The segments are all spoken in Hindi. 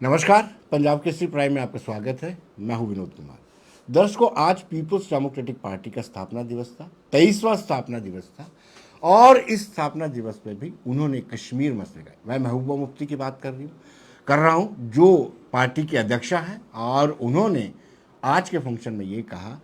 नमस्कार, पंजाब केसरी प्राइम में आपका स्वागत है। मैं हूं विनोद कुमार। दर्शकों, आज पीपल्स डेमोक्रेटिक पार्टी का स्थापना दिवस था, 23वां स्थापना दिवस था। और इस स्थापना दिवस पे भी उन्होंने कश्मीर मसले का, मैं महबूबा मुफ्ती की बात कर रहा हूं जो पार्टी की अध्यक्षा है। और उन्होंने आज के फंक्शन में ये कहा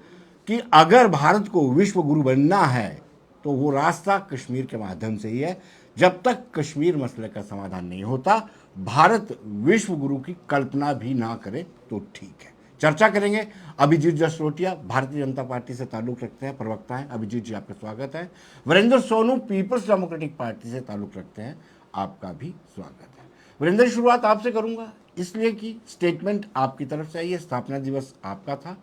कि अगर भारत को विश्व गुरु बनना है तो वो रास्ता कश्मीर के माध्यम से ही है। जब तक कश्मीर मसले का समाधान नहीं होता, भारत विश्व गुरु की कल्पना भी ना करे तो ठीक है। चर्चा करेंगे। अभिजीत जसरोटिया भारतीय जनता पार्टी से ताल्लुक रखते हैं, प्रवक्ता हैं। अभिजीत जी, आपका स्वागत है। वीरेंद्र सोनू पीपल्स डेमोक्रेटिक पार्टी से ताल्लुक रखते हैं, आपका भी स्वागत है। वीरेंद्र, शुरुआत आपसे करूंगा, इसलिए कि स्टेटमेंट आपकी तरफ से आई है, स्थापना दिवस आपका था।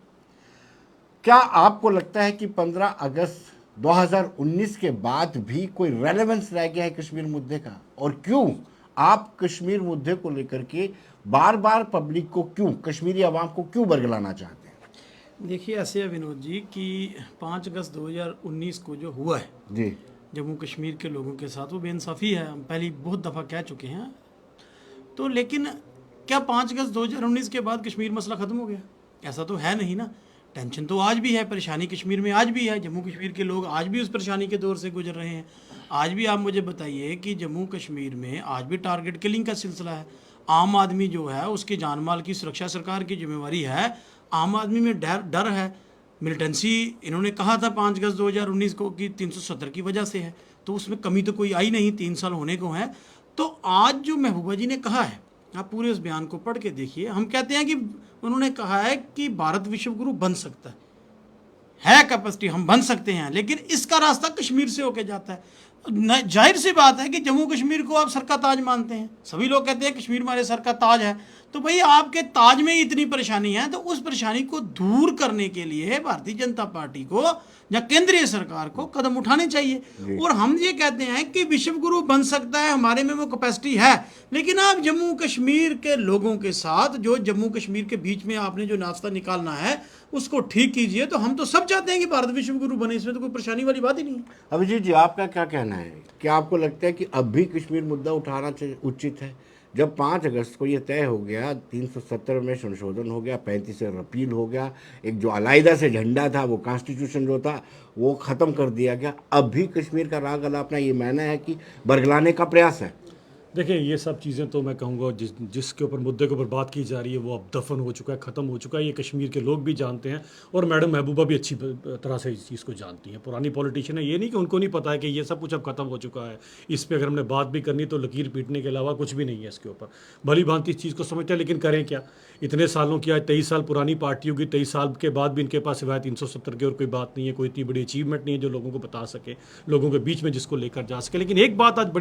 क्या आपको लगता है कि 15 अगस्त 2019 के बाद भी कोई रेलेवेंस रह गया है कश्मीर मुद्दे का? और क्यों आप कश्मीर मुद्दे को लेकर के बार बार पब्लिक को, क्यों कश्मीरी आवाम को क्यों बरगलाना चाहते हैं? देखिए, ऐसे है विनोद जी कि 5 अगस्त 2019 को जो हुआ है जी, जम्मू कश्मीर के लोगों के साथ, वो बेइंसाफ़ी है। हम पहले बहुत दफ़ा कह चुके हैं। तो लेकिन क्या 5 अगस्त 2019 के बाद कश्मीर मसला ख़त्म हो गया? ऐसा तो है नहीं ना। टेंशन तो आज भी है, परेशानी कश्मीर में आज भी है। जम्मू कश्मीर के लोग आज भी उस परेशानी के दौर से गुजर रहे हैं। आज भी आप मुझे बताइए कि जम्मू कश्मीर में आज भी टारगेट किलिंग का सिलसिला है। आम आदमी जो है उसकी जान माल की सुरक्षा सरकार की जिम्मेवारी है। आम आदमी में डर है। मिलिटेंसी इन्होंने कहा था 5 अगस्त 2019 को कि 370 की वजह से है, तो उसमें कमी तो कोई आई नहीं। 3 साल होने को हैं। तो आज जो महबूबा जी ने कहा है, आप पूरे उस बयान को पढ़ के देखिए। हम कहते हैं कि उन्होंने कहा है कि भारत विश्व गुरु बन सकता है कैपेसिटी, हम बन सकते हैं, लेकिन इसका रास्ता कश्मीर से होके जाता है। जाहिर सी बात है कि जम्मू कश्मीर को आप सर का ताज मानते हैं। सभी लोग कहते हैं कश्मीर हमारे सर का ताज है। तो भाई, आपके ताज में इतनी परेशानी है, तो उस परेशानी को दूर करने के लिए भारतीय जनता पार्टी को या केंद्रीय सरकार को कदम उठाने चाहिए। और हम ये कहते हैं कि विश्व गुरु बन सकता है, हमारे में वो कैपेसिटी है। लेकिन आप जम्मू कश्मीर के लोगों के साथ, जो जम्मू कश्मीर के बीच में आपने जो नाश्ता निकालना है, उसको ठीक कीजिए। तो हम तो सब चाहते हैं कि भारत विश्व गुरु बने, इसमें तो कोई परेशानी वाली बात ही नहीं है। अभिजीत जी, आपका क्या कहना है? क्या आपको लगता है कि अब भी कश्मीर मुद्दा उठाना उचित है? जब 5 अगस्त को ये तय हो गया, 370 में संशोधन हो गया, 35 से रिपील हो गया, एक जो अलायदा से झंडा था, वो कॉन्स्टिट्यूशन जो था वो ख़त्म कर दिया गया, अब भी कश्मीर का राग अलापना, ये मानना है कि बरगलाने का प्रयास है? देखिए, ये सब चीज़ें तो मैं कहूँगा जिसके ऊपर मुद्दे के ऊपर बात की जा रही है वो अब दफन हो चुका है, ख़त्म हो चुका है। ये कश्मीर के लोग भी जानते हैं और मैडम महबूबा भी अच्छी तरह से इस चीज़ को जानती हैं। पुरानी पॉलिटिशियन है, ये नहीं कि उनको नहीं पता है कि ये सब कुछ अब ख़त्म हो चुका है। इस पर अगर हमने बात भी करनी तो लकीर पीटने के अलावा कुछ भी नहीं है इसके ऊपर। भली भांति इस चीज़ को समझते हैं, लेकिन करें क्या? इतने सालों की, आज 23 साल पुरानी पार्टी होगी, 23 साल के बाद भी इनके पास सिवाय 370 की और कोई बात नहीं है, कोई इतनी बड़ी अचीवमेंट नहीं है जो लोगों को बता सके, लोगों के बीच में जिसको लेकर जा सके। लेकिन एक बात आज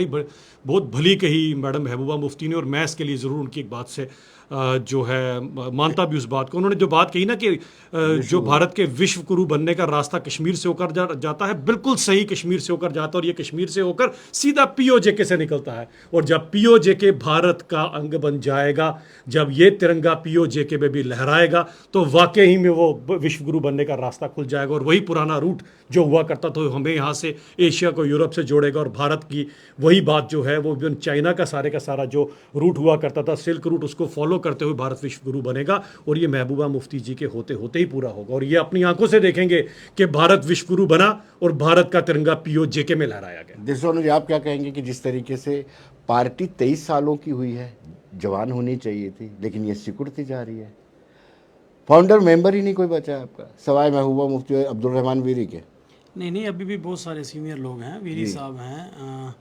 बहुत भली कही मैडम महबूबा मुफ्ती ने, और मैं इसके लिए ज़रूर उनकी एक बात से जो है मानता भी उस बात को। उन्होंने जो बात कही ना कि जो भारत के विश्व गुरु बनने का रास्ता कश्मीर से होकर जाता है, बिल्कुल सही, कश्मीर से होकर जाता है। और ये कश्मीर से होकर सीधा पीओजेके से निकलता है। और जब पीओजेके भारत का अंग बन जाएगा, जब ये तिरंगा पीओजेके में भी लहराएगा, तो वाकई ही में वो विश्व गुरु बनने का रास्ता खुल जाएगा। और वही पुराना रूट जो हुआ करता था, हमें यहाँ से एशिया को यूरोप से जोड़ेगा। और भारत की वही बात जो है, वो चाइना का सारा जो रूट हुआ करता था, सिल्क रूट, उसको फॉलो करते हुए भारत विश्व गुरु बनेगा। और ये महबूबा मुफ्ती जी के होते होते ही पूरा होगा। और ये अपनी आंखों से देखेंगे कि भारत विश्व गुरु बना और भारत का तिरंगा पीओजेके में लहराया गया। दिलसोनू जी, आप क्या कहेंगे कि जिस तरीके से पार्टी 23 सालों की हुई है, जवान होनी चाहिए थी, लेकिन ये सिकुड़ती जा रही है। फाउंडर मेंबर ही नहीं कोई बचा है आपका, सवाए महबूबा मुफ्ती और अब्दुल रहमान वीरी के। नहीं, अभी भी बहुत सारे सीनियर लोग हैं। वीरी साहब हैं,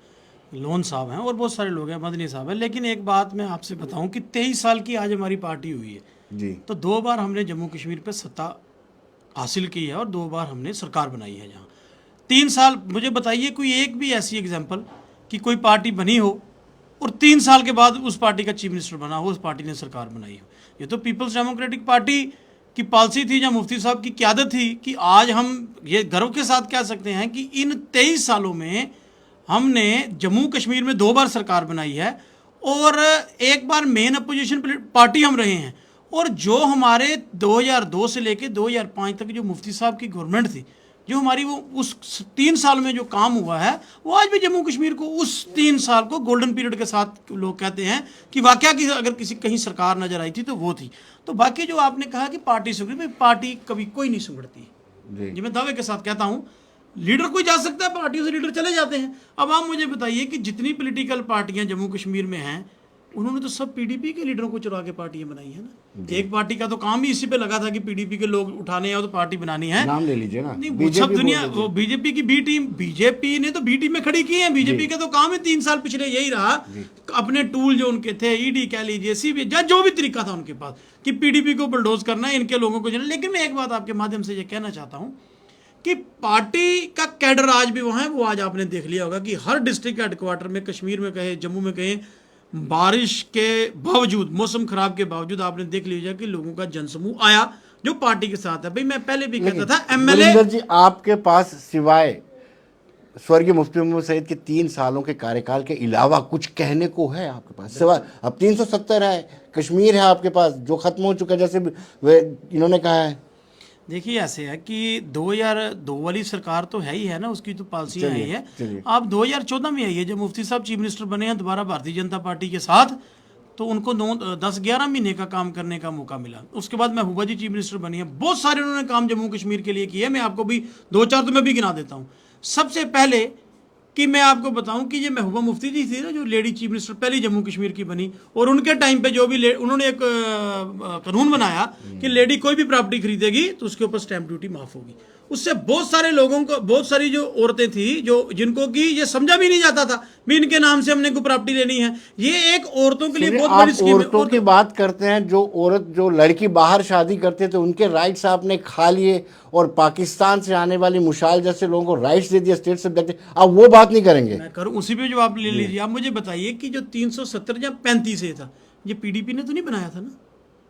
लोन साहब हैं, और बहुत सारे लोग हैं, मदनी साहब हैं। लेकिन एक बात मैं आपसे बताऊं कि 23 साल की आज हमारी पार्टी हुई है जी, तो 2 बार हमने जम्मू कश्मीर पे सत्ता हासिल की है और 2 बार हमने सरकार बनाई है। जहाँ 3 साल, मुझे बताइए कोई एक भी ऐसी एग्जाम्पल कि कोई पार्टी बनी हो और 3 साल के बाद उस पार्टी का चीफ मिनिस्टर बना हो, उस पार्टी ने सरकार बनाई हो। ये तो पीपल्स डेमोक्रेटिक पार्टी की पॉलिसी थी, या मुफ्ती साहब की क़यादत थी, कि आज हम ये गर्व के साथ कह सकते हैं कि इन 23 सालों में हमने जम्मू कश्मीर में 2 बार सरकार बनाई है और 1 बार मेन अपोजिशन पार्टी हम रहे हैं। और जो हमारे 2002 से लेके 2005 तक जो मुफ्ती साहब की गवर्नमेंट थी, जो हमारी वो उस 3 साल में जो काम हुआ है, वो आज भी जम्मू कश्मीर को उस 3 साल को गोल्डन पीरियड के साथ लोग कहते हैं कि वाकया की अगर किसी कहीं सरकार नजर आई थी तो वो थी। तो बाकी जो आपने कहा कि पार्टी सुंगड़ी, भाई पार्टी कभी कोई नहीं सुंगड़ती जी, मैं दावे के साथ कहता हूँ। लीडर कोई जा सकता है, पार्टियों से लीडर चले जाते हैं। अब आप मुझे बताइए कि जितनी पॉलिटिकल पार्टियां जम्मू कश्मीर में हैं, उन्होंने तो सब पीडीपी के लीडरों को चुरा के पार्टियां बनाई है ना। एक पार्टी का तो काम ही इसी पे लगा था कि पीडीपी के लोग उठाने हैं तो पार्टी बनानी है। नाम ले लीजिए ना, नहीं वो सब दुनिया, वो बीजेपी की बी टीम, बीजेपी ने तो बी टीम में खड़ी की है। बीजेपी का तो काम है 3 साल पिछले यही रहा, अपने टूल जो उनके थे, ईडी कह लीजिए, सीबीआई, जो भी तरीका था उनके पास कि पीडीपी को बुलडोज करना है, इनके लोगों को। लेकिन मैं एक बात आपके माध्यम से ये कहना चाहता हूँ कि पार्टी का कैडर आज भी वहाँ है। वो आज आपने देख लिया होगा कि हर डिस्ट्रिक्ट हेडक्वार्टर में, कश्मीर में कहे, जम्मू में कहे, बारिश के बावजूद, मौसम खराब के बावजूद आपने देख लीजिए कि लोगों का जनसमूह आया जो पार्टी के साथ है। भाई मैं पहले भी कहता था एमएलए जी, आपके पास सिवाय स्वर्गीय मुफ्ती मोहम्मद सईद के 3 सालों के कार्यकाल के अलावा कुछ कहने को है आपके पास? सिवाय अब 370 है, कश्मीर है आपके पास जो खत्म हो चुका है, जैसे इन्होंने कहा है। देखिए ऐसे है कि 2002 वाली सरकार तो है ही है ना, उसकी तो पॉलिसी आई है। आप 2014 में आई है जब मुफ्ती साहब चीफ मिनिस्टर बने हैं दोबारा भारतीय जनता पार्टी के साथ, तो उनको 10-11 महीने का काम करने का मौका मिला। उसके बाद महबूबा जी चीफ मिनिस्टर बनी है, बहुत सारे उन्होंने काम जम्मू कश्मीर के लिए किए। मैं आपको भी 2-4 तो मैं भी गिना देता हूँ। सबसे पहले कि मैं आपको बताऊं कि ये महबूबा मुफ्ती जी थी ना, जो लेडी चीफ मिनिस्टर पहली जम्मू कश्मीर की बनी, और उनके टाइम पे जो भी उन्होंने एक कानून बनाया कि लेडी कोई भी प्रॉपर्टी खरीदेगी तो उसके ऊपर स्टैंप ड्यूटी माफ होगी। उससे बहुत सारे लोगों को, बहुत सारी जो औरतें थी जो जिनको कि ये समझा भी नहीं जाता था भी इनके नाम से हमने कोई प्रॉपर्टी लेनी है। ये एक औरतों के लिए बहुत बड़ी स्कीम है। औरतों की बात करते हैं, जो लड़की बाहर शादी करते थे उनके राइट्स आपने खा लिए, और पाकिस्तान से आने वाली मुशाल जैसे लोगों को राइट्स दे दिया स्टेट सब्जेक्ट। आप वो बात नहीं करेंगे? मैं करूं, उसी पे जवाब ले लीजिए। आप मुझे बताइए कि जो 370 या 35 था, ये पीडीपी ने तो नहीं बनाया था ना,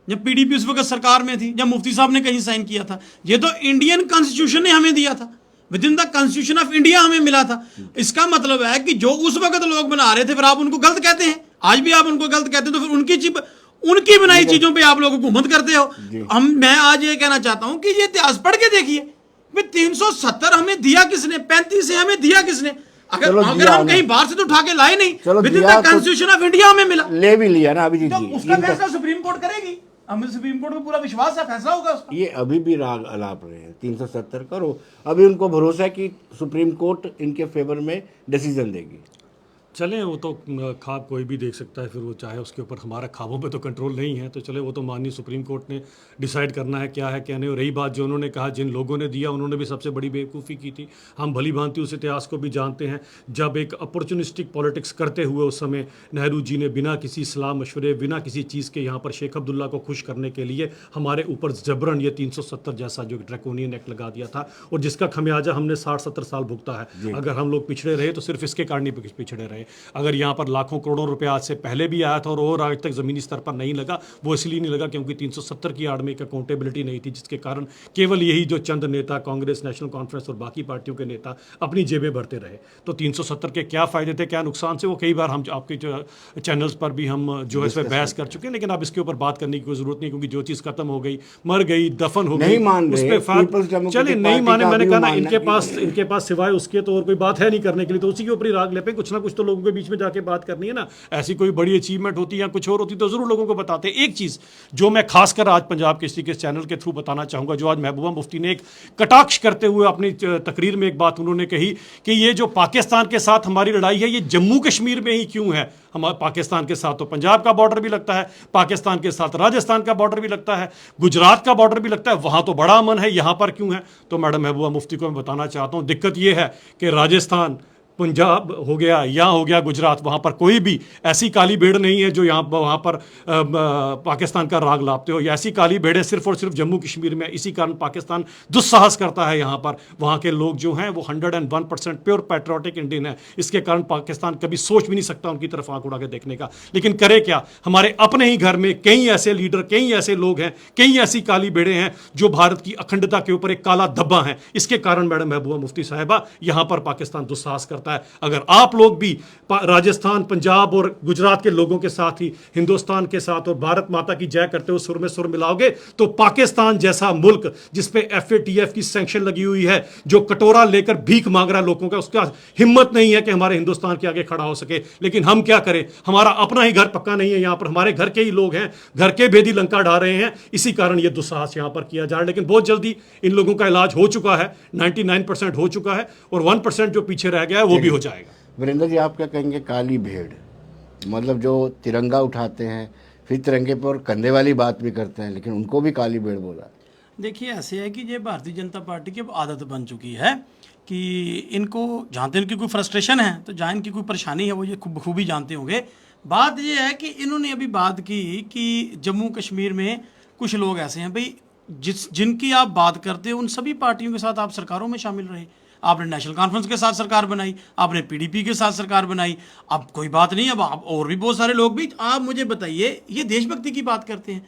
जब पीडीपी उस वक्त सरकार में थी, जब मुफ्ती साहब ने कहीं साइन किया था। ये तो इंडियन कॉन्स्टिट्यूशन ने हमें दिया था, with in the constitution of India हमें मिला था। इसका मतलब है कि जो उस वक्त लोग बना रहे थे, फिर आप उनको गलत कहते हैं। आज भी आप उनको गलत कहते हैं, तो फिर उनकी बनाई चीजों पे आप लोग हुकूमत करते हो। मैं आज ये कहना चाहता हूं कि ये इतिहास पढ़ के देखिए, 370 हमें दिया किसने, 35 से हमें दिया किसने? अगर हम कहीं बाहर से तो उठा के लाए नहीं, with in the constitution of India हमें मिला। ले भी लिया ना अभी जी, तो उसका फैसला सुप्रीम कोर्ट करेगी। हमें सुप्रीम कोर्ट में पूरा विश्वास है, फैसला होगा उसका। ये अभी भी राग अलाप रहे हैं 370 करो, अभी उनको भरोसा है कि सुप्रीम कोर्ट इनके फेवर में डिसीजन देगी। चलें, वो तो ख्वाब कोई भी देख सकता है, फिर वो चाहे उसके ऊपर हमारा ख्वाबों पे तो कंट्रोल नहीं है। तो चले, वो तो माननीय सुप्रीम कोर्ट ने डिसाइड करना है क्या है क्या नहीं। और रही बात जो उन्होंने कहा, जिन लोगों ने दिया उन्होंने भी सबसे बड़ी बेवकूफ़ी की थी। हम भली भांति उस इतिहास को भी जानते हैं, जब एक अपॉर्चुनिस्टिक पॉलिटिक्स करते हुए उस समय नेहरू जी ने बिना किसी सलाह मशवरे, बिना किसी चीज़ के यहाँ पर शेख अब्दुल्ला को खुश करने के लिए हमारे ऊपर जबरन ये 370 जैसा जो ड्रैकोनियन एक्ट लगा दिया था, और जिसका खमियाजा हमने 60-70 साल भुगता है। अगर हम लोग पिछड़े रहे तो सिर्फ इसके कारण ही पिछड़े रहे। अगर यहाँ पर लाखों करोड़ों रुपए आज से पहले भी आया था और आज तक ज़मीनी स्तर पर नहीं लगा, वो इसलिए नहीं लगा क्योंकि 370 की आड़ में एक अकाउंटेबिलिटी नहीं थी, जिसके कारण केवल यही जो चंद नेता, कांग्रेस, नेशनल कॉन्फ्रेंस और बाकी पार्टियों के नेता अपनी जेबें भरते रहे। तो 370 के क्या फ़ायदे थे, क्या नुकसान से, वो कई बार हम आपके चैनल्स पर भी हम जो है इस पर बहस कर चुके हैं। लेकिन अब इसके ऊपर बात करने की कोई ज़रूरत नहीं, क्योंकि जो चीज़ खत्म हो गई, मर गई, दफन हो गई, उस पर चले नहीं माने। मैंने कहा ना, इनके पास सिवाय उसके तो और कोई बात है नहीं करने के लिए, तो उसी के ऊपर ही राग लेपे। कुछ ना कुछ तो लोगों के बीच में जाके बात करनी है ना। ऐसी कोई बड़ी अचीवमेंट होती या कुछ और होती तो जरूर लोगों को बताते। एक चीज जो मैं खासकर आज पंजाब केसरी के चैनल के थ्रू बताना चाहूंगा, जो आज महबूबा मुफ्ती ने एक कटाक्ष करते हुए अपनी तकरीर में एक बात उन्होंने कही कि ये जो पाकिस्तान के साथ हमारी लड़ाई है, ये जम्मू कश्मीर में ही क्यों है। हमारे पाकिस्तान के साथ तो पंजाब का बॉर्डर भी लगता है, पाकिस्तान के साथ राजस्थान का बॉर्डर भी लगता है, गुजरात का बॉर्डर भी लगता है, वहां तो बड़ा अमन है, यहां पर क्यों है। तो मैडम महबूबा मुफ्ती को मैं बताना चाहता हूं, दिक्कत यह है कि राजस्थान, पंजाब हो गया या हो गया गुजरात, वहाँ पर कोई भी ऐसी काली भेड़ नहीं है जो यहाँ वहाँ पर पाकिस्तान का राग लापते हो। या ऐसी काली भेड़ें सिर्फ और सिर्फ जम्मू कश्मीर में। इसी कारण पाकिस्तान दुस्साहस करता है यहाँ पर। वहाँ के लोग जो हैं वो 101% प्योर पैट्रियोटिक इंडियन है। इसके कारण पाकिस्तान कभी सोच भी नहीं सकता उनकी तरफ आंख उड़ा के देखने का। लेकिन करे क्या, हमारे अपने ही घर में कई ऐसे लीडर, कई ऐसे लोग हैं, कई ऐसी काली भेड़ें हैं जो भारत की अखंडता के ऊपर एक काला धब्बा है। इसके कारण मैडम महबूबा मुफ्ती साहिबा यहाँ पर पाकिस्तान दुस्साहस करता करता है। अगर आप लोग भी राजस्थान, पंजाब और गुजरात के लोगों के साथ ही हिंदुस्तान के साथ और भारत माता की जय करते हुए सुर में सुर मिलाओगे तो पाकिस्तान जैसा मुल्क जिसपे FATF की सैंक्शन लगी हुई है, जो कटोरा लेकर भीख मांग रहा है लोगों का, उसका हिम्मत नहीं है कि हमारे हिंदुस्तान के आगे खड़ा हो सके। लेकिन हम क्या करें, हमारा अपना ही घर पक्का नहीं है, यहां पर हमारे घर के ही लोग हैं, घर के भेदी लंका ढा रहे हैं, इसी कारण यह दुस्साहस यहां पर किया जा रहा है। लेकिन बहुत जल्दी इन लोगों का इलाज हो चुका है, 99% हो चुका है, और 1% जो पीछे रह गया है वो भी हो जाएगा। वीरेंद्र जी, आप क्या कहेंगे काली भेड़, मतलब जो तिरंगा उठाते हैं फिर तिरंगे पर कंधे वाली बात भी करते हैं, लेकिन उनको भी काली भेड़ बोला? देखिए, ऐसे है कि ये भारतीय जनता पार्टी की अब आदत बन चुकी है कि इनको जहाँ तक इनकी कोई फ्रस्ट्रेशन है तो जहाँ इनकी कोई परेशानी है वो ये खूबी जानते होंगे। बात ये है कि इन्होंने अभी बात की कि जम्मू कश्मीर में कुछ लोग ऐसे हैं भाई जिनकी आप बात करते हो, उन सभी पार्टियों के साथ आप सरकारों में शामिल रहे। आपने नेशनल कॉन्फ्रेंस के साथ सरकार बनाई, आपने PDP के साथ सरकार बनाई, अब कोई बात नहीं, अब आप और भी बहुत सारे लोग भी। आप मुझे बताइए, ये देशभक्ति की बात करते हैं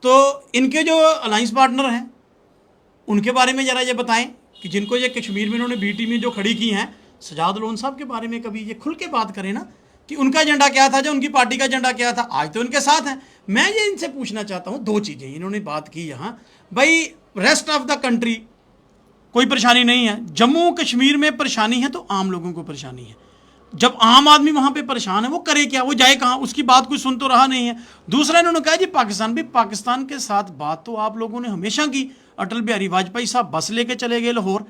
तो इनके जो अलायंस पार्टनर हैं उनके बारे में ज़रा ये बताएं कि जिनको ये कश्मीर में इन्होंने बी टीम जो खड़ी की हैं, सजाद लोन साहब के बारे में कभी ये खुल के बात करें ना कि उनका एजेंडा क्या था, जो उनकी पार्टी का एजेंडा क्या था। आज तो उनके साथ हैं। मैं ये इनसे पूछना चाहता हूँ दो चीज़ें इन्होंने बात की यहाँ, भाई रेस्ट ऑफ द कंट्री कोई परेशानी नहीं है, जम्मू कश्मीर में परेशानी है तो आम लोगों को परेशानी है। जब आम आदमी वहां पे परेशान है वो करे क्या, वो जाए कहाँ, उसकी बात कोई सुन तो रहा नहीं है। दूसरा इन्होंने कहा जी पाकिस्तान भी, पाकिस्तान के साथ बात तो आप लोगों ने हमेशा की। अटल बिहारी वाजपेयी साहब बस लेके चले गए लाहौर,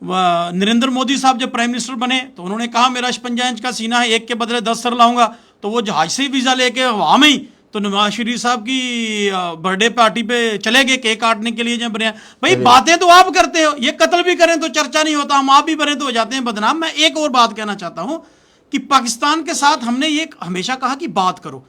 नरेंद्र मोदी साहब जब प्राइम मिनिस्टर बने तो उन्होंने कहा मेरा 56 इंच का सीना है, एक के बदले 10 सर लाऊंगा, तो वो जहाज से ही वीज़ा लेके हवा में ही तो नवाज शरीफ साहब की बर्थडे पार्टी पे चले गए केक काटने के लिए जब बने। भाई बातें तो आप करते हो, ये कत्ल भी करें तो चर्चा नहीं होता, हम आप भी बने तो हो जाते हैं बदनाम। मैं एक और बात कहना चाहता हूं कि पाकिस्तान के साथ हमने ये हमेशा कहा कि बात करो,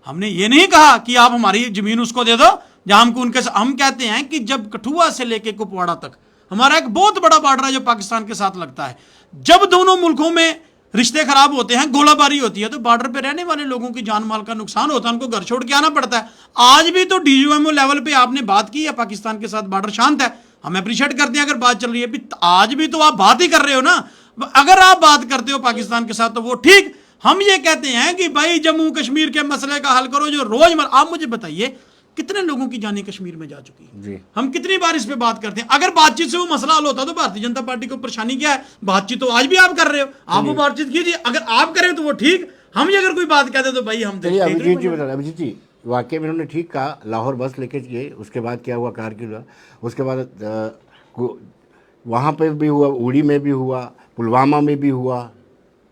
हमने ये नहीं कहा कि आप हमारी जमीन उसको दे दो जहां हमको उनके साथ। हम कहते हैं कि जब कठुआ से लेके कुपवाड़ा तक हमारा एक बहुत बड़ा बॉर्डर है जो पाकिस्तान के साथ लगता है, जब दोनों मुल्कों में रिश्ते खराब होते हैं, गोलाबारी होती है, तो बॉर्डर पे रहने वाले लोगों की जान माल का नुकसान होता है, उनको घर छोड़ के आना पड़ता है। आज भी तो DUMO लेवल पे आपने बात की है, पाकिस्तान के साथ बॉर्डर शांत है, हम अप्रिशिएट करते हैं अगर बात चल रही है। आज भी तो आप बात ही कर रहे हो ना, अगर आप बात करते हो पाकिस्तान के साथ तो वो ठीक। हम ये कहते हैं कि भाई जम्मू कश्मीर के मसले का हल करो जो रोजमर्रा। आप मुझे बताइए कितने लोगों की जानें कश्मीर में जा चुकी है जी। हम कितनी बार इस पे बात करते हैं। अगर बातचीत से वो मसला हल होता तो भारतीय जनता पार्टी को परेशानी क्या है, बातचीत तो आज भी आप कर रहे हो, आप वो बातचीत कीजिए, अगर आप करें तो वो ठीक। हम ये अगर कोई बात कहते तो भाई हम चलिए अभिजीत जी बता, अभिजीत जी वाकई में उन्होंने ठीक कहा, लाहौर बस लेके गए, उसके बाद क्या हुआ, कारगिल हुआ, उसके बाद वहाँ पे भी हुआ, उड़ी में भी हुआ, पुलवामा में भी हुआ,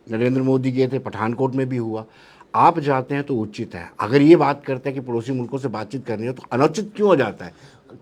नरेंद्र मोदी गए थे, पठानकोट में भी हुआ। आप जाते हैं तो उचित है, अगर ये बात करते हैं कि पड़ोसी मुल्कों से बातचीत करनी हो तो अनुचित क्यों हो जाता है,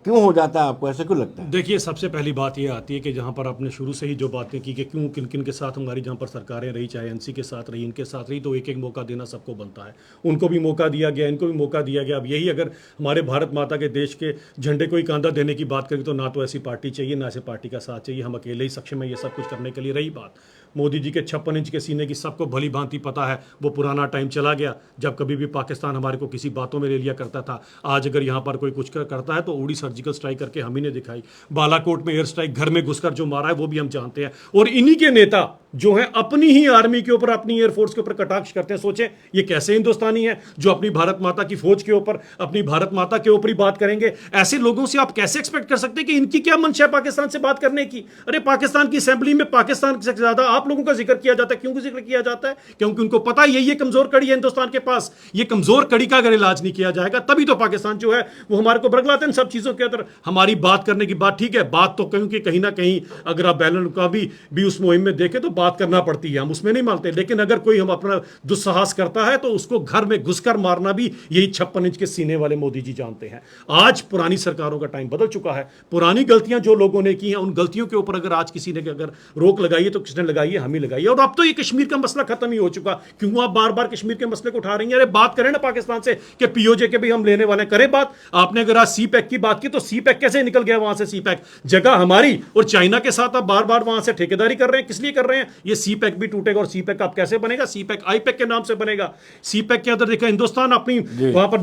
क्यों हो जाता है, आपको ऐसा क्यों लगता है? देखिए, सबसे पहली बात ये आती है कि जहाँ पर आपने शुरू से ही जो बातें की कि क्यों किन किन के साथ हमारी जहाँ पर सरकारें रही, चाहे NC के साथ रही, इनके साथ रही, तो एक एक मौका देना सबको बनता है। उनको भी मौका दिया गया, इनको भी मौका दिया गया। अब यही अगर हमारे भारत माता के देश के झंडे को ही कांधा देने की बात करें तो ना तो ऐसी पार्टी चाहिए, ना ऐसे पार्टी का साथ चाहिए, हम अकेले ही सक्षम है ये सब कुछ करने के लिए। रही बात मोदी जी के 56 इंच के सीने की, सबको भली भांति पता है वो पुराना टाइम चला गया जब कभी भी पाकिस्तान हमारे को किसी बातों में ले लिया करता था। आज अगर यहाँ पर कोई कुछ करता है तो उड़ी सर्जिकल स्ट्राइक करके हम ही ने दिखाई, बालाकोट में एयर स्ट्राइक घर में घुसकर जो मारा है वो भी हम जानते हैं। और इन्हीं के नेता जो हैं अपनी ही आर्मी के ऊपर, अपनी एयरफोर्स के ऊपर कटाक्ष करते हैं। सोचें ये कैसे हिंदुस्तानी है जो अपनी भारत माता की फौज के ऊपर, अपनी भारत माता के ऊपर ही बात करेंगे। ऐसे लोगों से आप कैसे एक्सपेक्ट कर सकते हैं कि इनकी क्या मंशा है पाकिस्तान से बात करने की? अरे पाकिस्तान की असेंबली में पाकिस्तान से ज्यादा आप लोगों का जिक्र किया जाता है। क्यों जिक्र किया जाता है? क्योंकि उनको पता है ये कमजोर कड़ी है हिंदुस्तान के पास। ये कमजोर कड़ी का अगर इलाज नहीं किया जाएगा तभी तो पाकिस्तान जो है वो हमारे को बरगलाते हैं सब चीजों के अंदर। हमारी बात करने की बात ठीक है, बात तो क्योंकि कहीं ना कहीं अगर आप बैलन का भी उस मुहिम में देखें तो बात करना पड़ती है, हम उसमें नहीं मानते। लेकिन अगर कोई हम अपना दुस्साहस करता है तो उसको घर में घुसकर मारना भी यही 56 इंच के सीने वाले मोदी जी जानते हैं। आज पुरानी सरकारों का टाइम बदल चुका है। पुरानी गलतियां जो लोगों ने की हैं उन गलतियों के ऊपर अगर आज किसी ने अगर रोक लगाई है तो किसने लगाई है? हम ही लगाई है। और अब तो ये कश्मीर का मसला खत्म ही हो चुका। क्यों आप बार बार कश्मीर के मसले को उठा रही हैं? अरे बात करें ना पाकिस्तान से कि POJ के भी हम लेने वाले, करें बात। आपने अगर आज CPEC की बात की तो CPEC कैसे निकल गया वहां से? CPEC जगह हमारी और चाइना के साथ आप बार बार वहां से ठेकेदारी कर रहे हैं। किस लिए कर रहे हैं? ये सीपैक भी टूटेगा। और सीपैक अब कैसे बनेगा? सीपैक आईपैक के नाम से बनेगा। सीपैक के अंदर देखा हिंदुस्तान अपनी वहां पर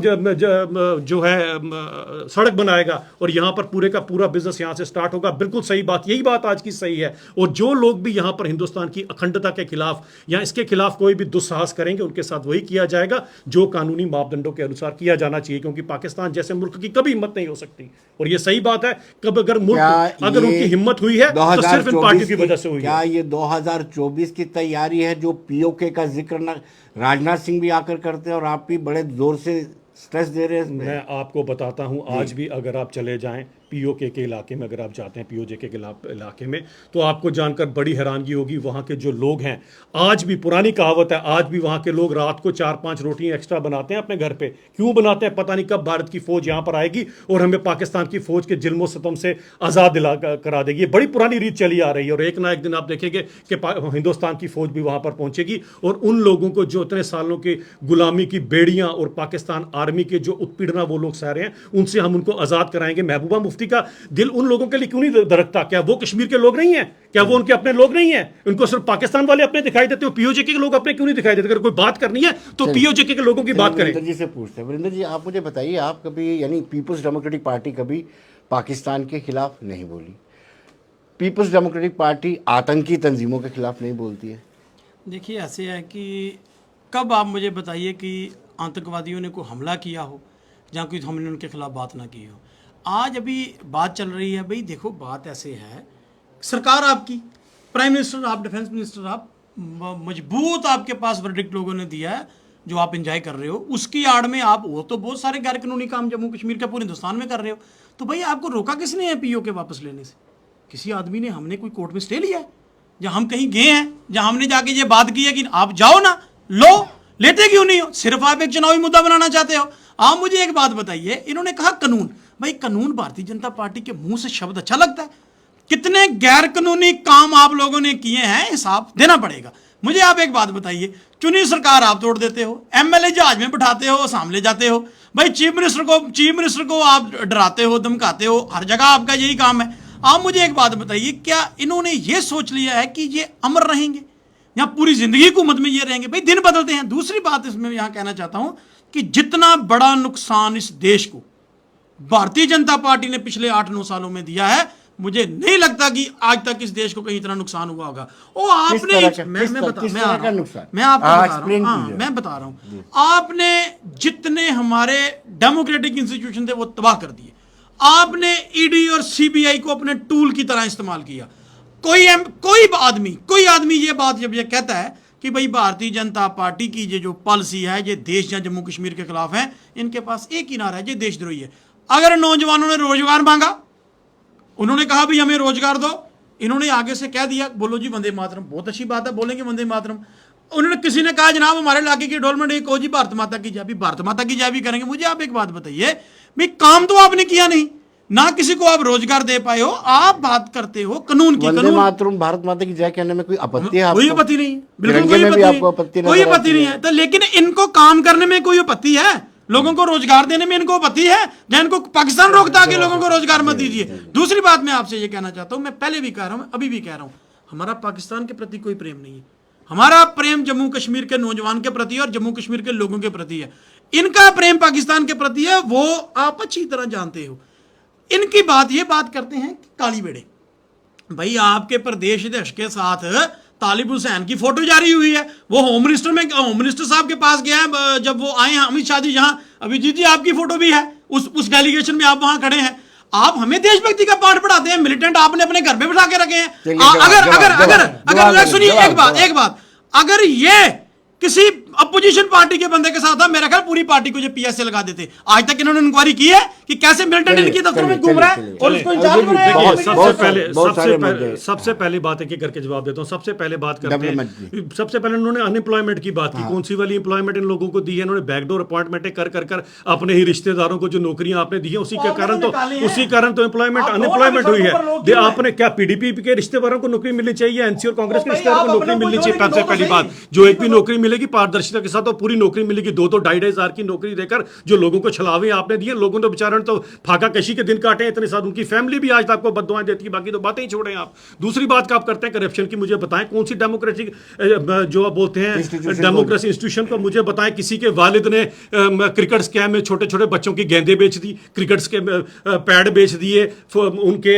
जो है सड़क बनाएगा और यहां पर पूरे का पूरा बिजनेस यहां से स्टार्ट होगा। बिल्कुल सही बात, यही बात आज की सही है। और जो लोग भी यहां पर हिंदुस्तान की अखंडता के खिलाफ या इसके खिलाफ कोई भी दुस्साहस करेंगे, उनके साथ वही किया जाएगा जो कानूनी मापदंडों के अनुसार किया जाना चाहिए, क्योंकि पाकिस्तान जैसे मुल्क की कभी हिम्मत नहीं हो सकती। और ये सही बात है, कब अगर मुल्क अगर उनकी हिम्मत हुई है तो सिर्फ इन पार्टियों की वजह से हुई है। क्या ये 2024 की तैयारी है जो पीओके का जिक्र राजनाथ सिंह भी आकर करते हैं और आप भी बड़े जोर से स्ट्रेस दे रहे हैं इसमें? मैं आपको बताता हूं, आज भी अगर आप चले जाएं पीओके के इलाके में, अगर आप जाते हैं पीओजे के इलाके में, तो आपको जानकर बड़ी हैरानगी होगी। वहाँ के जो लोग हैं, आज भी पुरानी कहावत है, आज भी वहाँ के लोग रात को 4-5 रोटियां एक्स्ट्रा बनाते हैं अपने घर पे। क्यों बनाते हैं? पता नहीं कब भारत की फौज यहाँ पर आएगी और हमें पाकिस्तान की फौज के जुल्म सितम से आज़ाद दिला करा देगी। ये बड़ी पुरानी रीत चली आ रही है और एक ना एक दिन आप देखेंगे कि हिंदुस्तान की फौज भी वहाँ पर पहुँचेगी और उन लोगों को जो इतने सालों की गुलामी की बेड़ियाँ और पाकिस्तान आर्मी के जो उत्पीड़ना वो लोग सह रहे हैं, उनसे हम उनको आज़ाद कराएंगे। महबूबा मुफ्ती का दिल उन लोगों के लिए क्यों नहीं धड़कता? क्या वो कश्मीर के लोग नहीं हैं? क्या वो उनके अपने लोग नहीं हैं? उनको सिर्फ पाकिस्तान वाले अपने दिखाई देते हो, पीओजे के लोग अपने क्यों नहीं दिखाई देते? अगर कोई बात करनी है तो पीओजे के लोगों की बात करें। वरिंदर जी से पूछते हैं। वरिंदर जी, आप मुझे बताइए, आप कभी, यानी पीपल्स डेमोक्रेटिक पार्टी कभी पाकिस्तान के खिलाफ नहीं बोली, पीपल्स डेमोक्रेटिक पार्टी आतंकी तंजीमों के खिलाफ नहीं बोलती है। देखिए, ऐसे है कि कब आप मुझे बताइए कि आतंकवादियों ने कोई हमला किया हो जहाँ कोई हमने उनके खिलाफ बात ना की हो। आज अभी बात चल रही है, भाई देखो बात ऐसे है, सरकार आपकी, प्राइम मिनिस्टर आप, डिफेंस मिनिस्टर आप, मजबूत आपके पास वर्डिक्ट लोगों ने दिया है जो आप एंजॉय कर रहे हो, उसकी आड़ में आप वो तो बहुत सारे गैर कानूनी काम जम्मू कश्मीर का पूरे हिंदुस्तान में कर रहे हो। तो भाई आपको रोका किसने है पीओके वापस लेने से? किसी आदमी ने, हमने कोई कोर्ट में स्टे लिया है? जहाँ हम कहीं गए हैं, जहाँ हमने जाके ये बात की है कि आप जाओ ना, लो, लेते क्यों नहीं हो? सिर्फ आप एक चुनावी मुद्दा बनाना चाहते हो। आप मुझे एक बात बताइए, इन्होंने कहा कानून, भाई कानून भारतीय जनता पार्टी के मुंह से शब्द अच्छा लगता है? कितने गैर कानूनी काम आप लोगों ने किए हैं, हिसाब देना पड़ेगा। मुझे आप एक बात बताइए, चुनी सरकार आप तोड़ देते हो, एमएलए जहाज में बिठाते हो, सामने जाते हो, भाई चीफ मिनिस्टर को आप डराते हो, धमकाते हो, हर जगह आपका यही काम है। आप मुझे एक बात बताइए, क्या इन्होंने ये सोच लिया है कि ये अमर रहेंगे या पूरी जिंदगी हुकूमत में ये रहेंगे? भाई दिन बदलते हैं। दूसरी बात इसमें यहां कहना चाहता हूं कि जितना बड़ा नुकसान इस देश को भारतीय जनता पार्टी ने पिछले 8-9 सालों में दिया है, मुझे नहीं लगता कि आज तक इस देश को कहीं इतना नुकसान हुआ होगा। ओ आपने, मैं बता रहा हूं, आपने जितने हमारे डेमोक्रेटिक इंस्टीट्यूशन थे वो तबाह कर दिए। आपने ईडी और सीबीआई को अपने टूल की तरह इस्तेमाल किया। कोई आदमी ये बात जब ये कहता है कि भाई भारतीय जनता पार्टी की ये जो पॉलिसी है, ये देश या जम्मू कश्मीर के खिलाफ है, इनके पास एक ही नारा है, ये देशद्रोही है। अगर नौजवानों ने रोजगार मांगा, उन्होंने कहा भी हमें रोजगार दो, इन्होंने आगे से कह दिया बोलो जी वंदे मातरम, बहुत अच्छी बात है, बोलेंगे वंदे मातरम। उन्होंने, किसी ने कहा जनाब हमारे इलाके की डेवलपमेंट एक हो जी, भारत माता की जय, भी भारत माता की जय भी करेंगे। मुझे आप एक बात बताइए, भाई काम तो आपने किया नहीं, ना किसी को आप रोजगार दे पाए हो, आप बात करते हो कानून की। वंदे मातरम, भारत माता की जय कहने में कोई आपत्ति है? कोई आपत्ति नहीं, बिल्कुल कोई आपत्ति नहीं है। तो लेकिन इनको काम करने में कोई आपत्ति है? लोगों को रोजगार देने में इनको आपत्ति है? या इनको पाकिस्तान रोकता है कि लोगों को रोजगार मत दीजिए? दूसरी बात मैं आपसे ये कहना चाहता हूं, मैं पहले भी कह रहा हूं, अभी भी कह रहा हूं, हमारा पाकिस्तान के प्रति कोई प्रेम नहीं है। हमारा प्रेम जम्मू कश्मीर के नौजवान के प्रति और जम्मू कश्मीर के लोगों के प्रति है। इनका प्रेम पाकिस्तान के प्रति है, वो आप अच्छी तरह जानते हो। इनकी बात करते हैं काली बेड़े। भाई आपके प्रदेश अध्यक्ष के साथ तालिब हुसैन की फोटो जारी हुई है, वो होम मिनिस्टर साहब के पास गया है जब वो आए हैं, अमित शाह जी यहाँ, अभिजीत जी आपकी फोटो भी है उस डेलीगेशन में, आप वहां खड़े हैं। आप हमें देशभक्ति का पाठ पढ़ाते हैं, मिलिटेंट आपने अपने घर पे बिठा के रखे हैं। अगर सुनिए एक बात, अगर ये किसी अपोजिशन पार्टी के बंदे के साथ था, मेरा ख्याल पूरी पार्टी को जो पीएसए लगा देते। आज तक इन्होंने इंक्वायरी की है कि कैसे मिलिटेंट इनकी दफ्तर में घूम रहा है और उसको इंचार्ज बनाया। सबसे पहले बात है कि करके जवाब देता हूं। सबसे पहले बात करते हैं, सबसे पहले उन्होंने अनएम्प्लॉयमेंट की बात की। कौन सी वाली एम्प्लॉयमेंट इन लोगों को दी है? इन्होंने बैकडोर अपॉइंटमेंट कर अपने ही रिश्तेदारों को जो नौकरियां आपने दी है, उसी कारण तो एम्प्लॉयमेंट अनएम्प्लॉयमेंट हुई है। आपने क्या पीडीपी के रिश्तेदारों को नौकरी मिलनी चाहिए, एनसी और कांग्रेस के रिश्तेदारों को नौकरी मिलनी चाहिए? सबसे पहली बात, जो एक भी नौकरी मिलेगी पारदर्शी पारदर्शिता के साथ तो पूरी नौकरी मिलेगी। 2-2 की नौकरी देकर जो लोगों को छलावे आपने दिए, लोगों ने बेचारों ने तो फाका कशी के दिन काटे इतने साथ, उनकी फैमिली भी आज आपको बददुआएं देती है। बाकी तो बातें ही छोड़ें आप। दूसरी बात का आप करते हैं करप्शन की, मुझे बताएं कौन सी डेमोक्रेटिक जो आप बोलते हैं डेमोक्रेसी इंस्टीट्यूशन को मुझे बताएं। किसी के वालिद ने क्रिकेट स्कैम में छोटे छोटे बच्चों की गेंदें बेच दी, क्रिकेट के पैड बेच दिए, उनके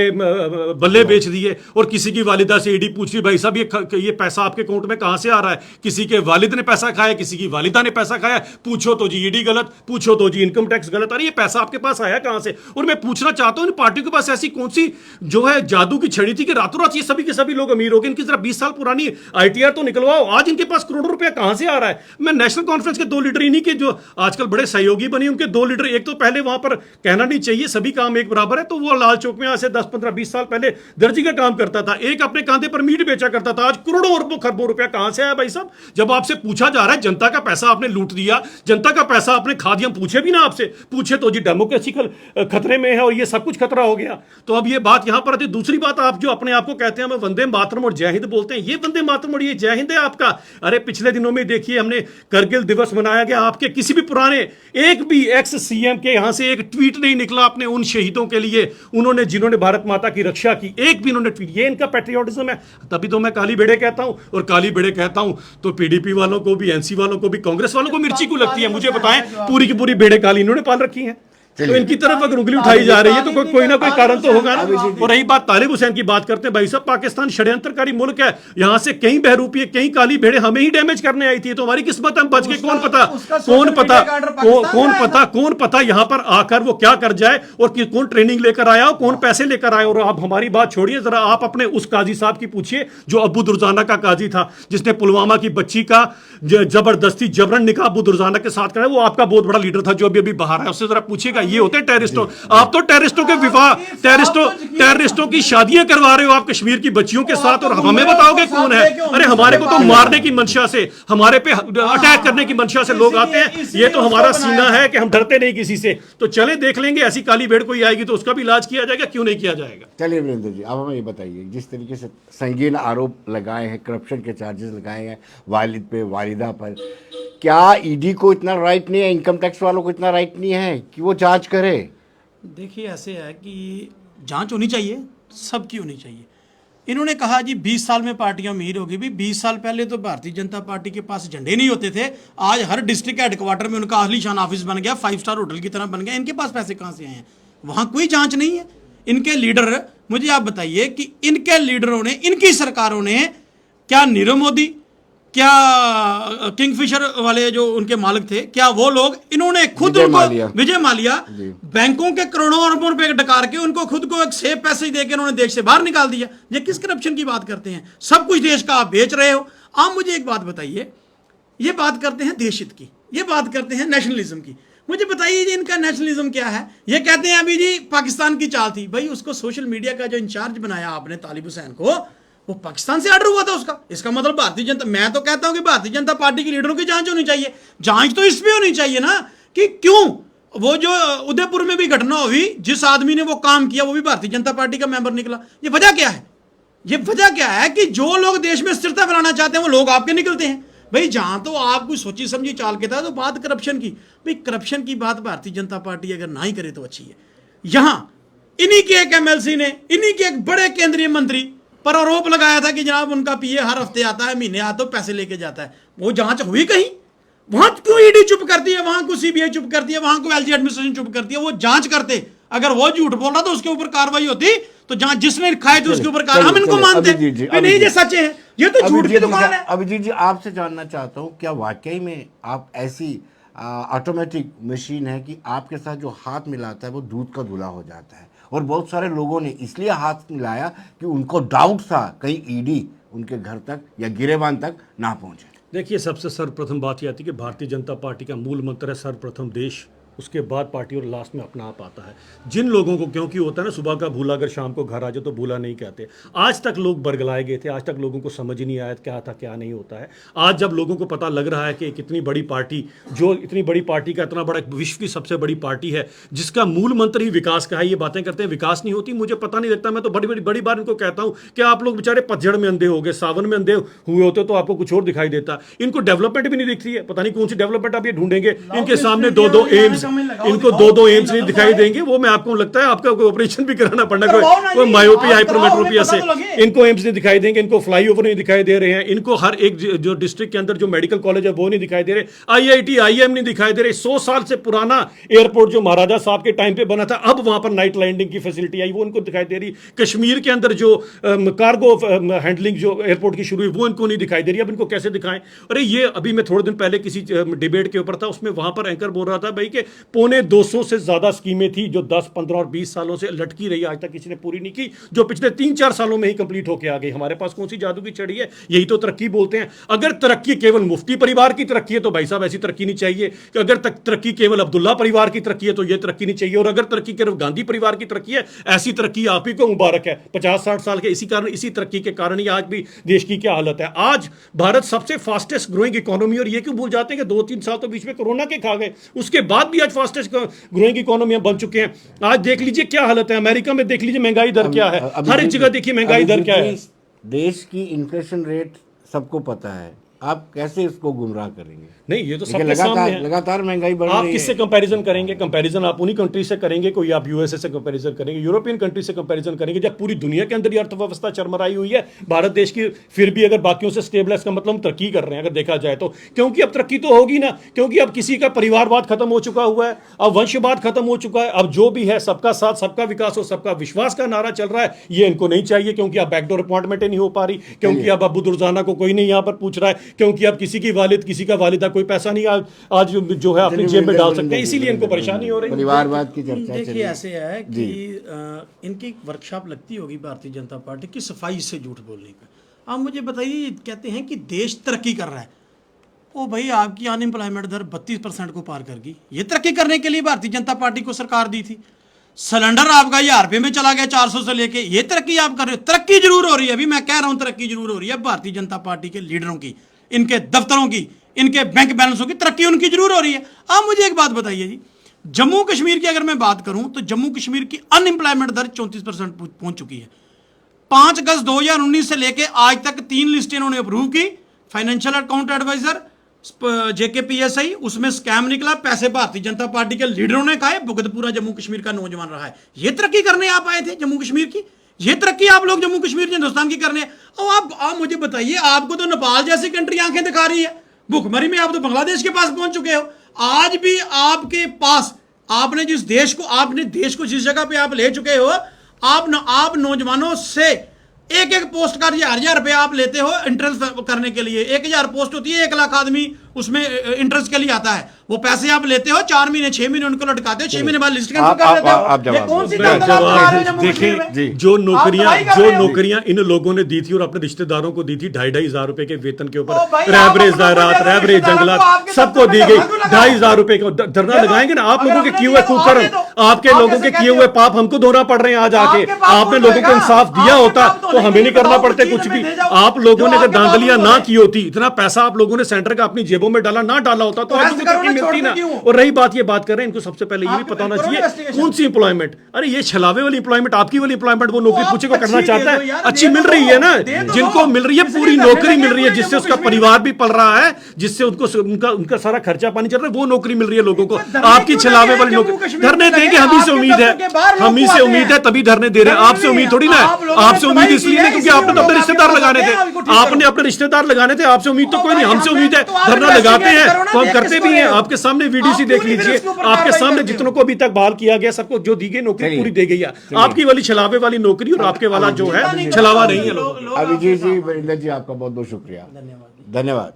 बल्ले बेच दिए, और किसी की वालिदा से ईडी पूछ रही भाई साहब ये पैसा आपके अकाउंट में कहां से आ रहा है। किसी के वालिद ने पैसा खाया, किसी की वालिदा ने पैसा खाया, पूछो तो जी ईडी गलत, पूछो तो जी इनकम टैक्स गलत। अरे ये पैसा आपके पास आया कहां से? और मैं पूछना चाहता हूं इन पार्टियों के पास ऐसी कौन सी जो है जादू की छड़ी थी कि रातों रात ये सभी के सभी लोग अमीर हो गए? इनकी जरा 20 साल पुरानी आईटीआर तो निकलवाओ। आज इनके पास करोड़ों रुपया कहां से आ रहा है? मैं नेशनल कॉन्फ्रेंस के 2 लीडर इन्हीं के जो आजकल बड़े सहयोगी बने, उनके 2 लीडर, एक तो पहले वहां पर कहना नहीं चाहिए सभी काम एक बराबर है, तो वो लाल चौक में आज से 10, 15, 20 साल पहले दर्जी का काम करता था, एक अपने कांधे पर मीट बेचा करता था। आज करोड़ों अरबों खरबों रुपया कहां से आया भाई साहब? जब आपसे पूछा जा रहा है जनता का पैसा आपने लूट दिया, जनता का पैसा आपने खा दिया, पूछे भी ना आपसे, पूछे तो जी डेमोक्रेसी खतरे में है और ये सब कुछ खतरा हो गया। तो अब ये बात यहां पर आती है। दूसरी बात, आप जो अपने आप को कहते हैं वंदे मातरम और जय हिंद बोलते हैं, ये वंदे मातरम और ये जय हिंद है आपका? अरे पिछले दिनों में देखिए हमने करगिल दिवस मनाया गया, आपके किसी भी पुराने एक भी एक्स सीएम के यहां से एक ट्वीट नहीं निकला अपने उन शहीदों के लिए, उन्होंने जिन्होंने भारत माता की रक्षा की, एक भी उन्होंने ट्वीट। ये इनका पैट्रियोटिज्म है। तभी तो मैं काली बेड़े कहता हूं, और काली बेड़े कहता हूं तो पीडीपी वालों को भी, एनसी वालों को भी, कांग्रेस वालों को मिर्ची को लगती है। मुझे बताएं पूरी की पूरी बेड़े काली इन्होंने पाल रखी है, तो इनकी तरफ अगर उंगली उठाई जा रही है तो कोई ना कोई कारण तो होगा ना। और रही बात तालिब हुसैन की बात करते हैं, भाई साहब पाकिस्तान षड्यंत्रकारी मुल्क है, यहां से कई बहरूपी कई काली भेड़े हमें ही डैमेज करने आई थी, तो हमारी किस्मत हम बच गए। कौन पता यहां पर आकर वो क्या कर जाए, और कौन ट्रेनिंग लेकर आया, कौन पैसे लेकर आया। और आप हमारी बात छोड़िए, जरा आप अपने उस काजी साहब की पूछिए जो अबू दुर्जाना का काजी था, जिसने पुलवामा की बच्ची का जबरदस्ती जबरन निकाह अबू दुर्जाना के साथ कराया। वो आपका बहुत बड़ा लीडर था जो अभी बाहर है, उससे जरा पूछिएगा। ये होते हैं टेररिस्टों। आप तो टेररिस्टों के विवाह, टेररिस्टों की शादियां करवा रहे हो आप कश्मीर की बच्चियों के साथ, और हमें बताओगे कौन है? अरे हमारे को तो मारने की मंशा से, हमारे पे अटैक करने की मंशा से लोग आते हैं। ये तो हमारा सीना है कि हम डरते नहीं किसी से। तो चले देख लेंगे, ऐसी काली भेड़ कोई आएगी तो उसका भी इलाज किया जाएगा, क्यों नहीं किया जाएगा। चलिए वीरेंद्र जी, अब हमें ये बताइए, जिस तरीके से संगीन आरोप लगाए हैं, करप्शन के चार्जेस लगाए हैं वालिद पे, वालिदा पर, क्या ईडी को इतना राइट नहीं है, इनकम टैक्स वालों को इतना राइट नहीं है कि वो जांच करे? देखिए ऐसे है कि जांच होनी चाहिए, सबकी होनी चाहिए। इन्होंने कहा जी 20 साल में पार्टियां अमीर होगी। भी 20 साल पहले तो भारतीय जनता पार्टी के पास झंडे नहीं होते थे, आज हर डिस्ट्रिक्ट हेडक्वार्टर में उनका आलीशान ऑफिस बन गया, 5 स्टार होटल की तरह बन गया। इनके पास पैसे कहाँ से आए हैं? वहाँ कोई जांच नहीं है। इनके लीडर, मुझे आप बताइए कि इनके लीडरों ने, इनकी सरकारों ने, क्या नीरव मोदी, क्या किंगफिशर वाले जो उनके मालिक थे, क्या वो लोग, इन्होंने खुद विजय माल्या बैंकों के करोड़ों अरबों रुपए डकार के उनको खुद को एक सेफ पैसे देकर उन्होंने देश से बाहर निकाल दिया। ये किस करप्शन की बात करते हैं? सब कुछ देश का आप बेच रहे हो। आप मुझे एक बात बताइए, ये बात करते हैं देश हित की, ये बात करते हैं नेशनलिज्म की, मुझे बताइए जी इनका नेशनलिज्म क्या है? ये कहते हैं अभी जी पाकिस्तान की चाल थी। भाई उसको सोशल मीडिया का जो इंचार्ज बनाया आपने तालिब हुसैन को, वो पाकिस्तान से ऑर्डर हुआ था उसका। इसका मतलब भारतीय जनता, मैं तो कहता हूं कि भारतीय जनता पार्टी के लीडरों की जांच होनी चाहिए। जांच तो इस पे होनी चाहिए ना कि क्यों वो जो उदयपुर में भी घटना हुई, जिस आदमी ने वो काम किया वो भी भारतीय जनता पार्टी का मेंबर निकला। ये वजह क्या है? ये वजह क्या है कि जो लोग देश में स्थिरता बनाना चाहते हैं वो लोग आपके निकलते हैं। भाई जहां तो आप कोई सोची समझी चाल के था, तो बात करप्शन की, भाई करप्शन की बात भारतीय जनता पार्टी अगर ना ही करे तो अच्छी है। यहां इन्हीं के एक एमएलसी ने, इन्हीं के एक बड़े केंद्रीय मंत्री पर आरोप लगाया था कि जनाब उनका पीए हर हफ्ते आता है, महीने आता है, पैसे लेके जाता है। वो जांच हुई कहीं? वहां क्यों ईडी चुप करती है, वहां को सीबीआई चुप करती है, वहां को एलजी एडमिनिस्ट्रेशन चुप करती है? वो जांच करते, अगर वो झूठ बोल रहा तो उसके ऊपर कार्रवाई होती, तो जहां जिसने खाए थे उसके ऊपर कार्रवाई। हम इनको मानते हैं नहीं, ये सच्चे हैं, ये तो झूठ की दुकान है। अभिजीत जी, आपसे जानना चाहता हूं, क्या वाकई में आप ऐसी ऑटोमेटिक मशीन है कि आपके साथ जो हाथ मिलाता है वो दूध का धुला हो जाता है? और बहुत सारे लोगों ने इसलिए हाथ मिलाया कि उनको डाउट था कहीं ईडी उनके घर तक या गिरेबान तक ना पहुंचे। देखिए, सबसे सर्वप्रथम बात यह आती है कि भारतीय जनता पार्टी का मूल मंत्र है सर्वप्रथम देश उसके बाद पार्टी और लास्ट में अपना आप आता है। जिन लोगों को, क्योंकि होता है ना सुबह का भूला अगर शाम को घर आ जाए तो भूला नहीं कहते, आज तक लोग बरगलाए गए थे, आज तक लोगों को समझ ही नहीं आया क्या था क्या नहीं होता है। आज जब लोगों को पता लग रहा है कि कितनी बड़ी पार्टी, जो इतनी बड़ी पार्टी का इतना बड़ा विश्व की सबसे बड़ी पार्टी है जिसका मूल मंत्र ही विकास का है, ये बातें करते हैं विकास नहीं होती, मुझे पता नहीं लगता। मैं तो बड़ी बार इनको कहता हूं कि आप लोग बेचारे पतझड़ में अंधे हो गए, सावन में अंधे हुए होते तो आपको कुछ और दिखाई देता। इनको डेवलपमेंट भी नहीं दिखती है, पता नहीं कौन सी डेवलपमेंट आप ये ढूंढेंगे। इनके सामने दो एम्स, इनको दो एम्स नहीं दिखाई देंगे। वो मैं आपको लगता है आपका कोई ऑपरेशन भी कराना पड़ना, कोई मायोपिया हाइपरमेट्रोपिया से इनको एम्स नहीं दिखाई देंगे, इनको फ्लाईओवर नहीं दिखाई दे रहे हैं, इनको हर एक जो डिस्ट्रिक्ट के अंदर जो मेडिकल कॉलेज है वो नहीं दिखाई दे रहे, IIT IIM नहीं दिखाई दे रहे। 100 साल से पुराना एयरपोर्ट जो महाराजा साहब के टाइम पे बना था, अब वहां पर नाइट लैंडिंग की फैसिलिटी आई, वो उनको दिखाई दे रही। कश्मीर के अंदर जो कार्गो हैंडलिंग जो एयरपोर्ट की शुरू हुई वो इनको नहीं दिखाई दे रही। अब इनको कैसे दिखाएं? अरे ये अभी मैं थोड़े दिन पहले किसी डिबेट के ऊपर था, उसमें वहां पर एंकर बोल रहा था भाई कि 250 से ज्यादा स्कीमें थी जो 10, 15 और 20 सालों से लटकी रही, आज तक किसी ने पूरी नहीं की, जो पिछले 3-4 सालों में ही कंप्लीट होकर आ गई। हमारे पास कौन सी जादू की छड़ी है? यही तो तरक्की बोलते हैं। अगर तरक्की केवल मुफ्ती परिवार की तरक्की है तो भाई साहब ऐसी तरक्की नहीं चाहिए। कि अगर तरक्की केवल अब्दुल्ला परिवार की तरक्की है तो यह तरक्की नहीं चाहिए। और अगर तरक्की केवल गांधी परिवार की तरक्की है, ऐसी तरक्की आप ही को मुबारक है। 50-60 साल के इसी तरक्की के कारण ही आज भी देश की क्या हालत है। आज भारत सबसे फास्टेस्ट ग्रोइंग इकोनॉमी, और ये क्यों भूल जाते हैं कि 2-3 साल तो बीच में कोरोना के खा गए, उसके बाद भी आज फास्टेस्ट ग्रोइंग इकोनॉमी बन चुके हैं। आज देख लीजिए क्या हालत है, अमेरिका में देख लीजिए महंगाई दर क्या है, हर एक जगह देखिए महंगाई दर क्या है। देश की इन्फ्लेशन रेट सबको पता है, आप कैसे इसको गुमराह करेंगे? नहीं, ये तो सबके सामने है। लगातार महंगाई बढ़ रही है। आप किससे कंपैरिजन करेंगे? कंपैरिजन आप उन्हीं कंट्री से करेंगे, कोई आप यूएसए से कंपैरिजन करेंगे, यूरोपियन कंट्री से कंपैरिजन करेंगे, जब पूरी दुनिया के अंदर ये अर्थव्यवस्था चरमराई हुई है। भारत देश की फिर भी अगर बाकियों से स्टेबल है, इसका मतलब हम तरक्की कर रहे हैं अगर देखा जाए तो। क्योंकि अब तरक्की तो होगी ना, क्योंकि अब किसी का परिवारवाद खत्म हो चुका हुआ है, अब वंशवाद खत्म हो चुका है। अब जो भी है सबका साथ, सबका विकास और सबका विश्वास का नारा चल रहा है। ये इनको नहीं चाहिए, क्योंकि अब बैकडोर अपॉइंटमेंट नहीं हो पा रही, क्योंकि अब अब्बू दुर्जाना को कोई नहीं यहां पर पूछ रहा है, क्योंकि अब किसी की वालिद, किसी का वालिदा कोई पैसा नहीं आज जो है अपनी जेब में डाल सकते हैं, इसीलिए इनको परेशानी हो रही है। परिवारवाद की चर्चा देखिए ऐसे है कि इनकी वर्कशॉप लगती होगी भारतीय जनता पार्टी की सफाई से झूठ बोलने का। आप मुझे बताइए, कहते हैं कि देश तरक्की कर रहा है, ओ भाई आपकी अनएम्प्लॉयमेंट दर 32% को पार कर गई। ये तरक्की करने के लिए भारतीय जनता पार्टी को सरकार दी थी। सिलेंडर आपका 1000 रुपये में चला गया 400 से लेके, ये तरक्की आप कर रहे हो। तरक्की जरूर हो रही है, अभी मैं कह रहा हूं तरक्की जरूर हो रही है भारतीय जनता पार्टी के लीडरों की, इनके दफ्तरों की, इनके बैंक बैलेंसों की तरक्की उनकी जरूर हो रही है। आप मुझे एक बात बताइए जी, जम्मू कश्मीर की अगर मैं बात करूं तो जम्मू कश्मीर की अनएम्प्लॉयमेंट दर 34% पहुंच चुकी है। 5 अगस्त 2019 से लेके आज तक 3 लिस्टें इन्होंने अप्रूव की। फाइनेंशियल अकाउंट एडवाइजर, JKPSI, उसमें स्कैम निकला, पैसे भारतीय जनता पार्टी के लीडरों ने खाए, भुगत पूरा जम्मू कश्मीर का नौजवान रहा है। ये तरक्की करने आप आए थे जम्मू कश्मीर की? ये तरक्की आप लोग जम्मू कश्मीर हिंदुस्तान की करने? और आप मुझे बताइए, आपको तो नेपाल जैसी कंट्री आंखें दिखा रही है, भुखमरी में आप तो बांग्लादेश के पास पहुंच चुके हो। आज भी आपके पास, आपने देश को जिस जगह पे आप ले चुके हो, आप नौजवानों से एक पोस्ट का 1000 रुपये आप लेते हो इंट्रेंस करने के लिए। 1000 पोस्ट होती है, 1 लाख आदमी उसमें इंट्रेंस के लिए आता है। वो पैसे आप लेते हो, 4 महीने 6 महीने उनको लटकाते हो, 6 महीने बाद लिस्ट कैंसिल कर देते हो। ये कौन सी दंगल आप करा रहे हो जम्मू कश्मीर में? देखें, जो नौकरियां इन लोगों ने दी थी और अपने रिश्तेदारों को दी थी 2,500 रुपए के वेतन के ऊपर, रैबरेज ज़रात, रैबरेज जंगलात सबको दी गई 2,500 रुपए का। धरना लगाएंगे ना? आप लोगों के किए हुए कुकर्म, आपके लोगों के किए हुए पाप हमको धोना पड़ रहे हैं आज आके। आपने लोगों को इंसाफ दिया होता तो हमें नहीं करना पड़ते कुछ भी। आप लोगों ने अगर धांधलियां ना की होती, इतना पैसा आप लोगों ने सेंटर का अपनी जेबों में ना डाला होता तो आज मिलती ना। और रही बात, ये बात कर रहे हैं, इनको सबसे पहले ये भी पता होना चाहिए कौन सी इंप्लॉयमेंट। अरे ये छलावे वाली इंप्लॉयमेंट, आपकी वाली इंप्लॉयमेंट, वो नौकरी पूछे को करना चाहता है, अच्छी मिल रही है ना, जिनको मिल रही है पूरी नौकरी मिल रही है, जिससे उसका परिवार भी पल रहा है, जिससे उनका सारा खर्चा पानी चल रहा है, वो नौकरी मिल रही है लोगों को। आपकी छलावे वाली नौकरी, धरने देंगे, हम ही से उम्मीद है तभी धरने दे रहे हैं। आपसे उम्मीद थोड़ी ना, आपसे उम्मीद इसलिए नहीं क्योंकि आपने तो अपने रिश्तेदार लगाने थे, आपने अपने रिश्तेदार लगाने थे, आपसे उम्मीद तो कोई नहीं, हमसे उम्मीद है। धरना लगाते हैं तो हम करते भी हैं। आपके सामने VDC देख लीजिए, आपके सामने जितनों को अभी तक बहाल किया गया, सबको जो दी गई नौकरी पूरी दे गई है। आपकी वाली छलावे वाली नौकरी और आपके वाला जो है छलावा नहीं है। अभिजीत जी, वीरेंद्र जी, आपका बहुत बहुत शुक्रिया, धन्यवाद।